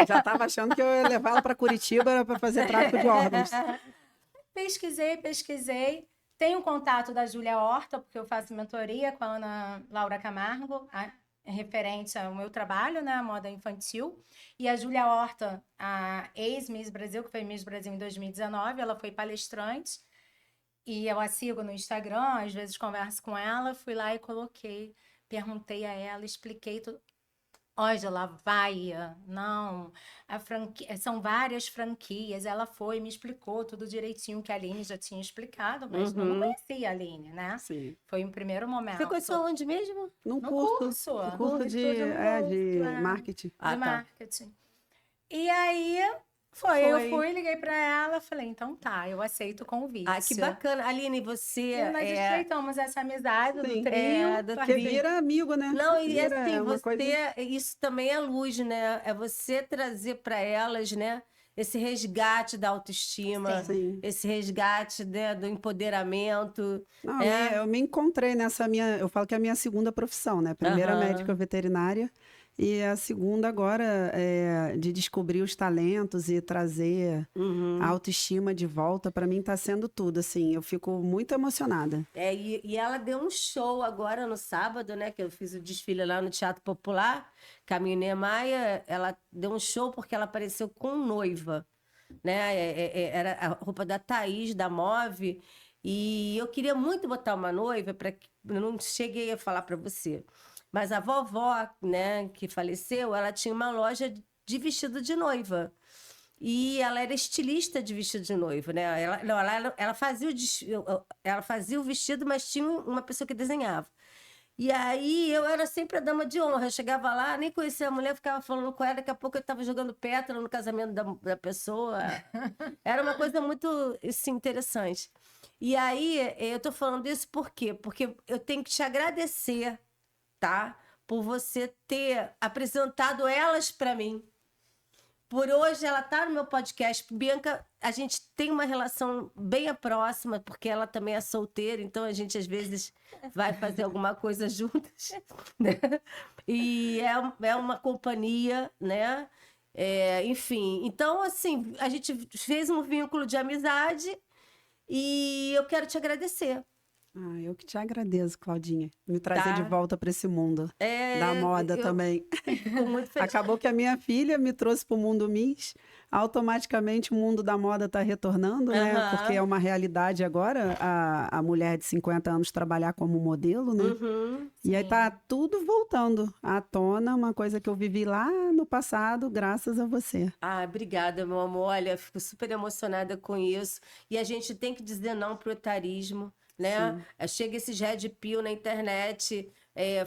Já estava achando que eu ia levá-la para Curitiba para fazer tráfico de órgãos. pesquisei. Tenho contato da Júlia Horta, porque eu faço mentoria com a Ana Laura Camargo, referente ao meu trabalho, né, a moda infantil. E a Júlia Horta, a ex-Miss Brasil, que foi Miss Brasil em 2019, ela foi palestrante. E eu a sigo no Instagram, às vezes converso com ela, fui lá e coloquei, perguntei a ela, expliquei tudo. Ângela, vai, não, são várias franquias, ela foi, me explicou tudo direitinho que a Aline já tinha explicado, mas eu não conhecia a Aline, né? Sim. Foi um primeiro momento. Você conheceu onde mesmo? Num No curso. curso. Um curso de marketing. De marketing. E aí, eu fui, liguei pra ela, falei, então tá, eu aceito o convite. Ah, que bacana. Aline, você E nós estreitamos essa amizade do trio. Porque vira amigo, né? Não, e Vira assim, uma coisa... isso também é luz, né? É você trazer para elas, né? Esse resgate da autoestima, Sim. esse resgate, né, do empoderamento. Não, eu me encontrei nessa eu falo que é a minha segunda profissão, né? Primeira médica veterinária e a segunda agora é de descobrir os talentos e trazer a autoestima de volta. Para mim está sendo tudo, assim. Eu fico muito emocionada. E ela deu um show agora no sábado, né? Que eu fiz o desfile lá no Teatro Popular, Caminho Niemeyer. Ela deu um show porque ela apareceu com noiva, né? Era a roupa da Thaís, da Move. E eu queria muito botar uma noiva, eu não cheguei a falar para você. Mas a vovó, né, que faleceu, ela tinha uma loja de vestido de noiva. E ela era estilista de vestido de noiva, né? Ela fazia o vestido, mas tinha uma pessoa que desenhava. E aí eu era sempre a dama de honra. Eu chegava lá, nem conhecia a mulher, ficava falando com ela, daqui a pouco eu estava jogando pétala no casamento da pessoa. Era uma coisa muito assim, interessante. E aí eu tô falando isso por quê? Porque eu tenho que te agradecer, tá? Por você ter apresentado elas para mim. Por hoje ela tá no meu podcast. Bianca, a gente tem uma relação bem próxima, porque ela também é solteira, então a gente às vezes vai fazer alguma coisa juntas, né? E é uma companhia, né? Enfim, então assim, a gente fez um vínculo de amizade e eu quero te agradecer. Eu que te agradeço, Claudinha, me trazer de volta para esse mundo da moda eu também. Fico muito feliz. Acabou que a minha filha me trouxe para o mundo Miss, automaticamente o mundo da moda está retornando, né? Porque é uma realidade agora a mulher de 50 anos trabalhar como modelo, né? E aí tá tudo voltando à tona, uma coisa que eu vivi lá no passado, graças a você. Obrigada, meu amor. Olha, fico super emocionada com isso. E a gente tem que dizer não pro etarismo, né? Chega esse red pill na internet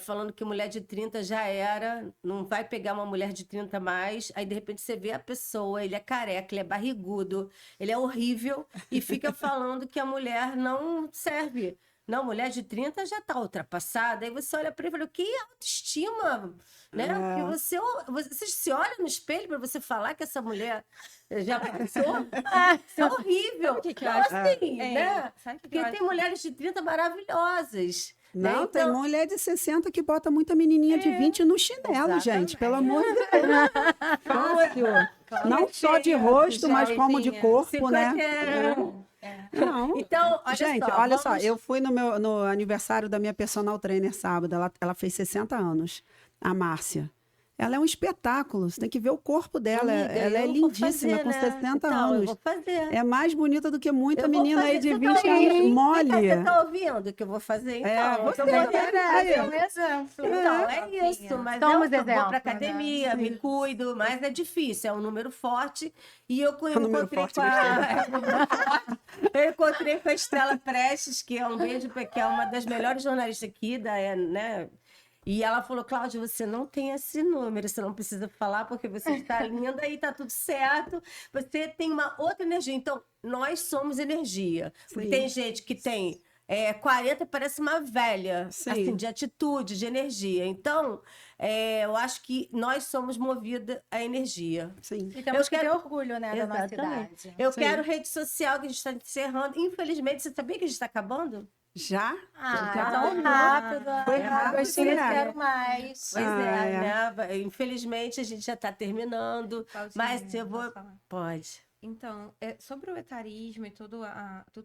falando que mulher de 30 já era, não vai pegar uma mulher de 30 mais. Aí, de repente, você vê a pessoa, ele é careca, ele é barrigudo, ele é horrível e fica falando que a mulher não serve. Não, mulher de 30 já está ultrapassada. Aí você olha para ele e fala, que autoestima, né? Que você se olha no espelho para você falar que essa mulher já passou. Isso é horrível. Que eu acho? assim, né? Sabe que Porque eu tem acho? mulheres de 30 maravilhosas. Não, né? tem mulher de 60 que bota muita menininha de 20 no chinelo, gente. Pelo amor de Deus. Fácil. Não só de rosto, mas como de corpo, né? Não. Então, olha gente, só, olha só, eu fui no aniversário da minha personal trainer sábado, ela fez 60 anos, a Márcia. Ela é um espetáculo, você tem que ver o corpo dela, Amiga, ela é eu vou lindíssima, fazer, com né? 60 Então, anos. eu vou fazer. É mais bonita do que muita Eu vou menina aí fazer. de Você 20 tá ouvindo? anos, mole. Você tá ouvindo o que eu vou fazer? Então, você eu vou merece. É um exemplo. Então, é isso, mas Somos eu vou exemplo, pra né? academia, me cuido, mas é difícil, é um número forte. E eu número encontrei forte, com eu encontrei com a Estela Prestes, que é um beijo, que é uma das melhores jornalistas aqui, né? E ela falou, Cláudia, você não tem esse número, você não precisa falar porque você está linda e está tudo certo. Você tem uma outra energia. Então, nós somos energia. Porque tem gente que tem 40 parece uma velha, assim, de atitude, de energia. Então, eu acho que nós somos movidas à energia. Sim. E temos que ter orgulho, né, da nossa Exatamente. cidade. Eu quero rede social, que a gente está encerrando. Infelizmente, você sabia que a gente está acabando? Já? Tão rápido. Foi rápido, Gostei, né? quero mais. Pois né? Infelizmente, a gente já está terminando. Claudinha, Mas eu vou... posso falar? Pode. Então, sobre o etarismo e tudo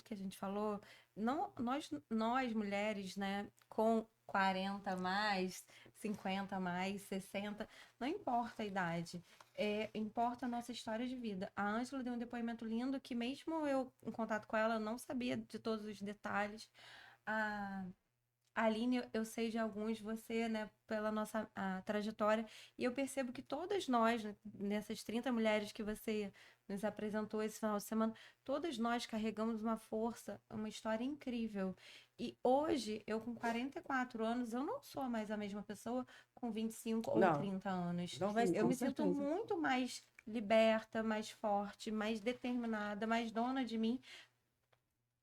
que a gente falou, nós mulheres, né, com 40 mais, 50 mais, 60, não importa a idade, importa a nossa história de vida. A Ângela deu um depoimento lindo que mesmo eu, em contato com ela, eu não sabia de todos os detalhes. A Aline, eu sei de alguns, você, né, pela nossa trajetória, e eu percebo que todas nós, né, nessas 30 mulheres que você nos apresentou esse final de semana, todas nós carregamos uma força, uma história incrível. E hoje, eu com 44 anos, eu não sou mais a mesma pessoa com 25 ou 30 anos. Não vai ser, eu me sinto muito mais liberta, mais forte, mais determinada, mais dona de mim,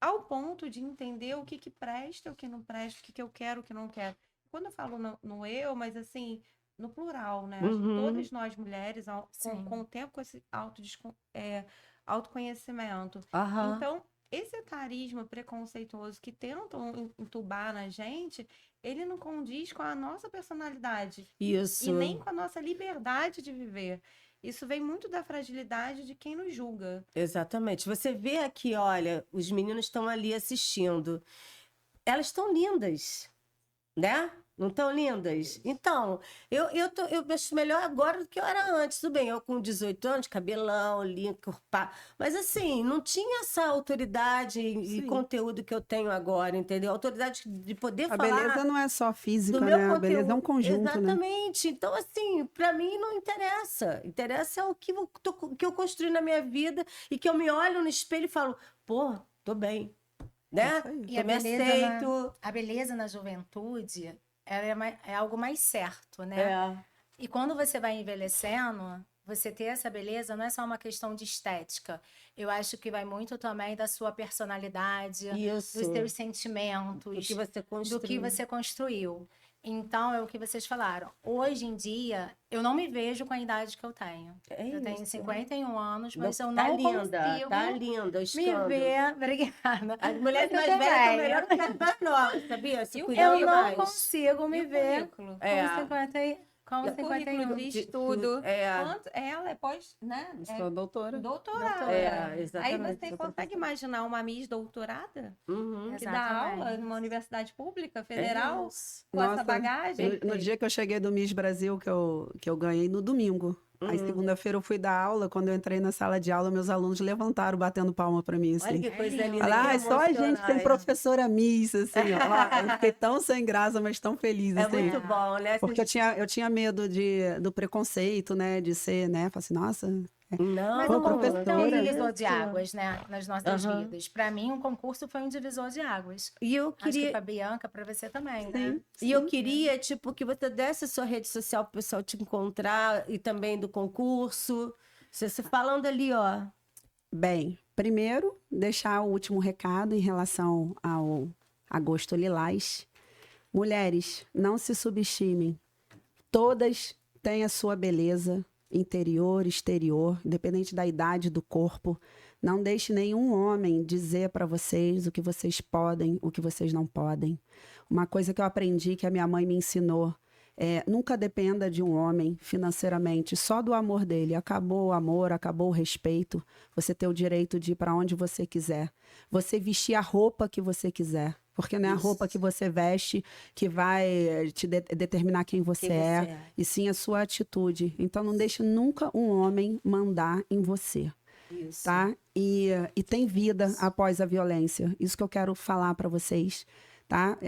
ao ponto de entender o que presta, o que não presta, o que eu quero, o que não quero. Quando eu falo no eu, mas assim, no plural, né? Acho que todas nós mulheres, com o tempo, com esse autoconhecimento. Então, esse etarismo preconceituoso que tentam entubar na gente, ele não condiz com a nossa personalidade. Isso. E nem com a nossa liberdade de viver. Isso vem muito da fragilidade de quem nos julga. Exatamente. Você vê aqui, olha, os meninos estão ali assistindo. Elas estão lindas, né? Não estão lindas? Então, eu acho melhor agora do que eu era antes. Tudo bem, eu com 18 anos, cabelão, lindo, corpado. Mas assim, não tinha essa autoridade e conteúdo que eu tenho agora, entendeu? Autoridade de poder falar. A beleza não é só física, né? A beleza é um conjunto, Exatamente. Né? Então, assim, para mim não interessa. Interessa o que eu construí na minha vida e que eu me olho no espelho e falo, pô, tô bem. Né? E eu me aceito. A beleza na juventude é algo mais certo, né? É. E quando você vai envelhecendo, você ter essa beleza não é só uma questão de estética. Eu acho que vai muito também da sua personalidade, Isso. dos seus sentimentos, O que você construiu. do que você construiu. Então, é o que vocês falaram. Hoje em dia, eu não me vejo com a idade que eu tenho. Eu tenho isso. 51 anos, mas eu Tá não linda, consigo tá linda, o me escândalo. ver. Obrigada. As mulheres Mas mais eu velhas são também. melhores que as mais novas, sabia? Se E o cuidando Eu não mais. consigo E me o ver currículo? É. com 50 com E o currículo 51. de estudo. É. Ela é pós, né? Sou doutora. Doutorada. É, Aí exatamente. você consegue imaginar uma Miss doutorada Uhum. que dá aula Exatamente. numa universidade pública, federal, isso. com essa Nossa, bagagem? No dia que eu cheguei do Miss Brasil, que eu ganhei no domingo. Aí, segunda-feira, eu fui dar aula. Quando eu entrei na sala de aula, meus alunos levantaram, batendo palma pra mim, assim. Olha que coisa lindo. linda. Falaram, que só a gente tem emocionante. professora Miss, assim, ó. Eu fiquei tão sem graça, mas tão feliz, É assim. muito bom, né? Porque eu tinha medo do preconceito, né? De ser, né? Falei assim, nossa, Não, Mas Pô, o concurso é um professora. divisor de águas, né? Nas nossas Aham. vidas. Para mim, um concurso foi um divisor de águas. E eu Acho que queria, para Bianca, para você também, né? sim. e eu queria, tipo, que você desse a sua rede social pro pessoal te encontrar e também do concurso. Você falando ali, ó. Bem, primeiro, deixar o último recado em relação ao Agosto Lilás. Mulheres, não se subestimem. Todas têm a sua beleza, interior, exterior, independente da idade do corpo. Não deixe nenhum homem dizer para vocês o que vocês podem, o que vocês não podem. Uma coisa que eu aprendi, que a minha mãe me ensinou, nunca dependa de um homem financeiramente, só do amor dele. Acabou o amor, acabou o respeito. Você ter o direito de ir para onde você quiser. Você vestir a roupa que você quiser. Porque não é a roupa que você veste que vai te determinar quem você é, e sim a sua atitude. Então, não deixe nunca um homem mandar em você. Isso. Tá? E tem vida após a violência. Isso que eu quero falar para vocês. Tá?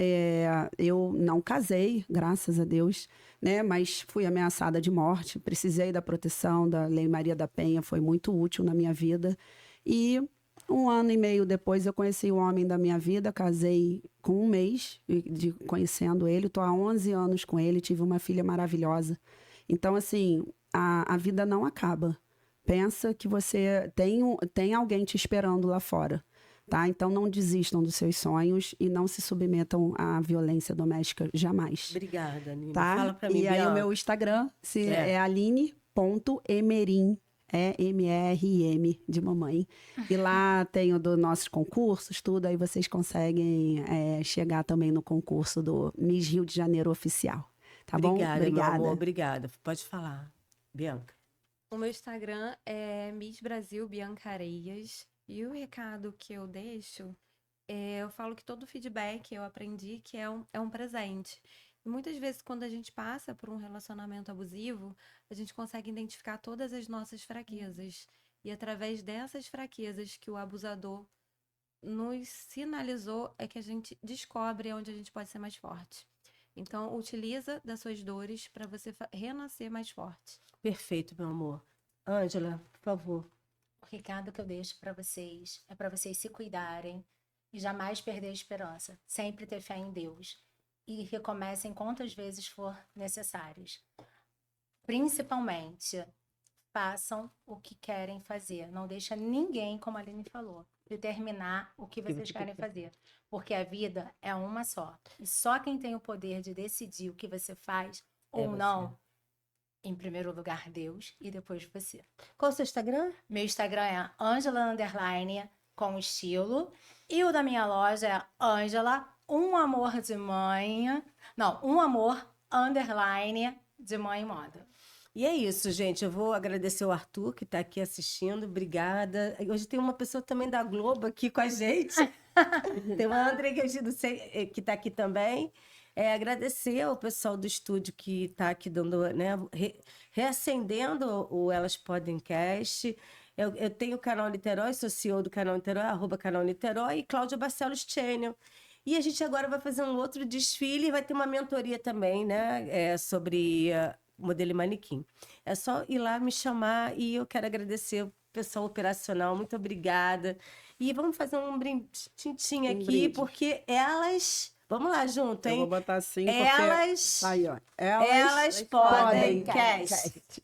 Eu não casei, graças a Deus, né? Mas fui ameaçada de morte. Precisei da proteção da Lei Maria da Penha, foi muito útil na minha vida. E 1 ano e meio depois eu conheci o homem da minha vida, casei com 1 mês de conhecendo ele. Estou há 11 anos com ele, tive uma filha maravilhosa. Então, assim, a vida não acaba. Pensa que você tem alguém te esperando lá fora. Tá? Então, não desistam dos seus sonhos e não se submetam à violência doméstica jamais. Obrigada, Nina. Tá? Fala pra mim, E aí, Bianca. o meu Instagram é aline.emerim, M-R-I-M, de mamãe. E lá tem o dos nossos concursos, tudo. Aí vocês conseguem chegar também no concurso do Miss Rio de Janeiro Oficial. Tá bom? Obrigada, meu Obrigada. amor. Obrigada. Pode falar, Bianca. O meu Instagram é Miss Brasil Bianca Areias. E o recado que eu deixo, eu falo que todo feedback eu aprendi que é um presente. E muitas vezes, quando a gente passa por um relacionamento abusivo, a gente consegue identificar todas as nossas fraquezas. E através dessas fraquezas que o abusador nos sinalizou, é que a gente descobre onde a gente pode ser mais forte. Então, utiliza das suas dores para você renascer mais forte. Perfeito, meu amor. Ângela, por favor. O recado que eu deixo para vocês é para vocês se cuidarem e jamais perder a esperança. Sempre ter fé em Deus. E recomecem quantas vezes for necessárias. Principalmente, façam o que querem fazer. Não deixa ninguém, como a Aline falou, determinar o que vocês querem fazer. Porque a vida é uma só. E só quem tem o poder de decidir o que você faz ou você. não, em primeiro lugar, Deus e depois você. Qual o seu Instagram? Meu Instagram é Angela _ com estilo. E o da minha loja é Angela, um amor de mãe. Não, um amor _ de mãe e moda. E é isso, gente. Eu vou agradecer o Arthur, que está aqui assistindo. Obrigada. Hoje tem uma pessoa também da Globo aqui com a gente. Tem uma André que eu não sei, que está aqui também. Agradecer ao pessoal do estúdio que está aqui dando, né, reacendendo o Elas Podem Cast. Eu tenho o Canal Niterói, sou CEO do Canal Niterói, @Canal Niterói, e Cláudia Barcelos Channel. E a gente agora vai fazer um outro desfile e vai ter uma mentoria também, né, sobre modelo e manequim. É só ir lá me chamar e eu quero agradecer o pessoal operacional. Muito obrigada. E vamos fazer um brindinho aqui, brinde. porque elas Vamos lá junto, Eu vou hein? botar assim porque... Elas, Aí, ó. elas podem, podem, cast.